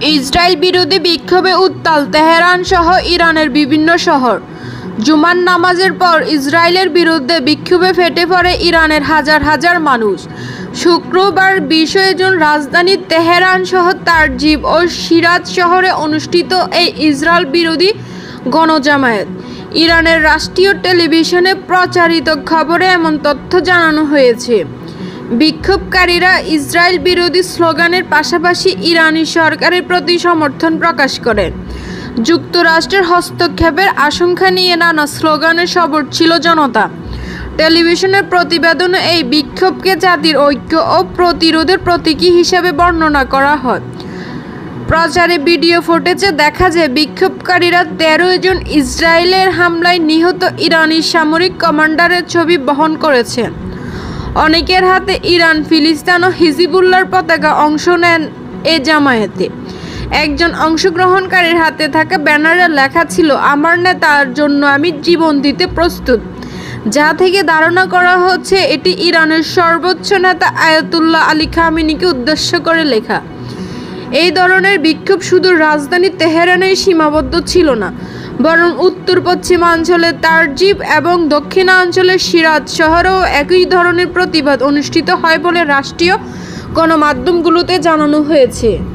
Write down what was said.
Israel বিরোধী বিক্ষোভে উত্তাল তেহরান সহ ইরানের বিভিন্ন শহর। জুমার নামাজের পর ইসরায়েলের বিরুদ্ধে বিক্ষোভে ফেটে পড়ে ইরানের হাজার হাজার মানুষ। শুক্রবার 20 জুন রাজধানী তেহরান সহ তারজিব ও সিরাজ শহরে অনুষ্ঠিত এই ইসরায়েল বিরোধী গণজামায়াত ইরানের রাষ্ট্রীয় টেলিভিশনে প্রচারিত খবরে এমন তথ্য জানানো হয়েছে। বিক্ষোভকারীরা ইসরায়েল বিরোধী স্লোগানের পাশাপাশি ইরানি সরকারের প্রতি সমর্থন প্রকাশ করে। যুক্তরাষ্ট্রের হস্তক্ষেপের আশঙ্কা নিয়ে নানা স্লোগানে সরব ছিল জনতা। টেলিভিশনের প্রতিবেদনে এই বিক্ষোভকে জাতির ঐক্য ও প্রতিরোধের প্রতীকী হিসেবে বর্ণনা করা হয়। প্রচারে ভিডিও ফুটেজে দেখা যায় বিক্ষোভকারীরা 13 জন ইসরায়েলের হামলায় নিহত ইরানি সামরিক কমান্ডারের ছবি বহন করেছে। অনেকের হাতে ইরান, ফিলিস্তিন ও হিজবুল্লাহর পতাকা অংশ নেন এ জামায়াতে। একজন অংশগ্রহণকারীর হাতে থাকা ব্যানারে লেখা ছিল, "আমার নেতার জন্য আমি জীবন দিতে প্রস্তুত", যা থেকে ধারণা করা হচ্ছে এটি ইরানের সর্বোচ্চ নেতা আয়াতুল্লাহ আলী খামেনিকে উদ্দেশ্য করে লেখা। এই ধরনের বিক্ষোভ শুধু রাজধানী তেহরানেই সীমাবদ্ধ ছিল না, বরং উত্তর পশ্চিমাঞ্চলের তারজিব এবং দক্ষিণাঞ্চলের সিরাজ শহরেও একই ধরনের প্রতিবাদ অনুষ্ঠিত হয় বলে রাষ্ট্রীয় গণমাধ্যমগুলোতে জানানো হয়েছে।